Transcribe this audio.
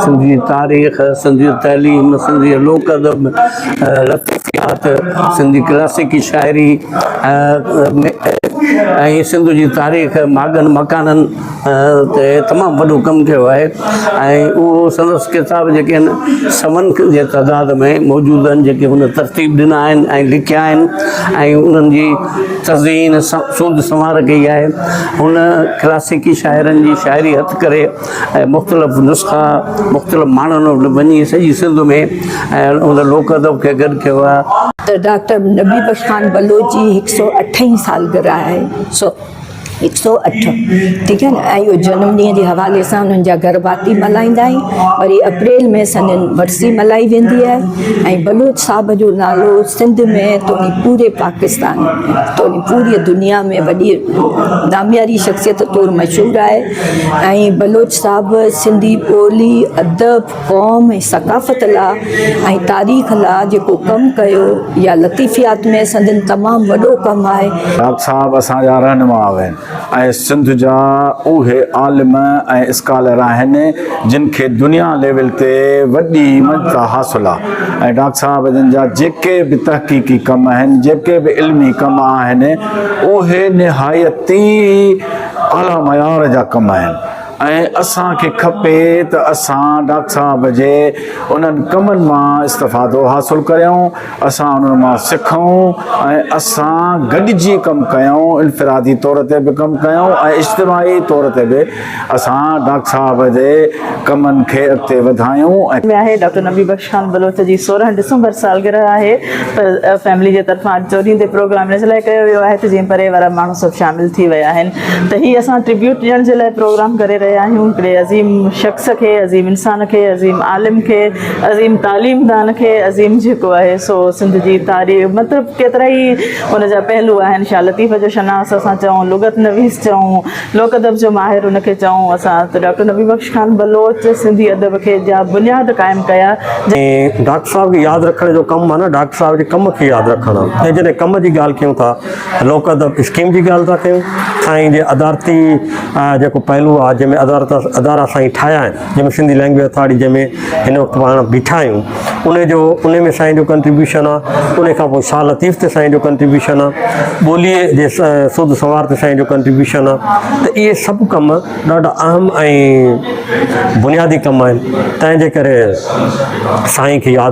सिंधी तारीख़, सिंधी तैलीम, सिंधी लोक अदब, लतीफ़ियात, सिंधी क्लासिकी शाइरी ऐं सिंध जी तारीख़ मागनि मकाननि ते तमामु वॾो कमु कयो आहे। ऐं उहो संदसि किताब जेके आहिनि सवनि जे तइदाद में मौजूदु आहिनि, जेके हुन तरतीब ॾिना आहिनि ऐं लिखिया आहिनि ऐं उन्हनि जी तज़ीन सूद संवार कई आहे। हुन क्लासिकी शाइरनि जी शाइरी हथु करे ऐं मुख़्तलिफ़ नुस्ख़ा मुख़्तलिफ़ माण्हुनि वटि वञी सॼी सिंध में ऐं उन लोक अदब खे गॾु कयो आहे। त डॉक्टर नबी बख्श खान बलोच जी 108 सालगिरह आहे। 108, ठीक है न। ऐं इहो जनमॾींहं जे हवाले सां उन्हनि जा गरबाती मल्हाईंदा आहियूं। वरी अप्रैल में संदन वरसी मल्हाई वेंदी आहे। ऐं बलोच साहब जो नालो सिंध में तोड़ी पूरे पाकिस्तान तोड़ी पूरी दुनिया में वॾी नामियारी शख़्सियत तौरु मशहूरु आहे। ऐं बलोच साहब सिंधी ॿोली अदब क़ौम ऐं सक़ाफ़त लाइ ऐं तारीख़ लाइ जेको कमु कयो या लतीफ़ियात में संदन तमामु वॾो कमु आहे। डॉक्टर साहब असांजा रहनुमा आहिनि ऐं सिंध जा उहे आलिम ऐं स्कॉलर आहिनि जिन खे दुनिया लेवल ते वॾी मञता हासिलु आहे। ऐं डॉक्टर साहब जन जा जेके बि तहक़ीक़ी कम आहिनि, जेके बि इल्मी कम आहिनि, उहे निहायती आला मयार जा कम आहिनि। ऐं असांखे खपे त असां डॉक्टर साहब जे उन्हनि कमनि मां इस्तिफ़ादो हासिलु कयूं, असां उन्हनि मां सिखूं ऐं असां गॾिजी कमु कयूं, इनफ़िरादी तौर ते बि कमु कयूं ऐं इज्तिमाही तौर ते बि असां डॉक्टर साहब जे कमनि खे अॻिते वधायूं। आहे डॉक्टर नबी बख्श खान बलोच जी 16 दिसंबर सालगिरह आहे, पर फैमिली जे तरफ़ां चोरींदे प्रोग्राम इन जे लाइ कयो वियो आहे त जीअं परे वारा माण्हू सभु शामिलु थी विया आहिनि। त हीअ असां ट्रिब्यूट ॾियण जे लाइ प्रोग्राम करे रहिया आहियूं हिकिड़े अज़ीम शख़्स खे, अज़ीम इंसान खे, अज़ीम आलिम खे, अज़ीम तालीमदान खे, अज़ीम जेको आहे सो सिंध जी तारीख़ मतिलबु केतिरा ई हुनजा पहलू आहिनि। शाह लतीफ़ जो शनास असां चऊं, लुगत नवीस चऊं, लोक अदब जो माहिर हुनखे चऊं असां, त डॉक्टर नबी बख्श खान बलोच सिंधी अदब खे जा बुनियाद क़ाइमु कया। ऐं डॉक्टर साहब खे यादि रखण जो कमु आहे न, डॉक्टर साहब जे कम खे यादि रखणु। ऐं जॾहिं कम जी ॻाल्हि कयूं था, लोक अदब स्कीम जी ॻाल्हि था कयूं, ऐं जे अदालती जेको पहलू आहे जंहिंमें अदारा साईं ठाहिया आहिनि, जंहिंमें सिंधी लैंग्वेज अथॉरिटी जंहिंमें हिन वक़्तु पाण बीठा आहियूं, उन में साईं जो कंट्रीब्यूशन आहे। उन खां पोइ शाह लतीफ़ ते साईं जो कंट्रीब्यूशन आहे, ॿोलीअ जे सूद संवार ते साईं जो कंट्रीब्यूशन आहे। त इहे सभु कम ॾाढा अहम ऐं बुनियादी कम आहिनि। तंहिंजे करे साईं खे यादि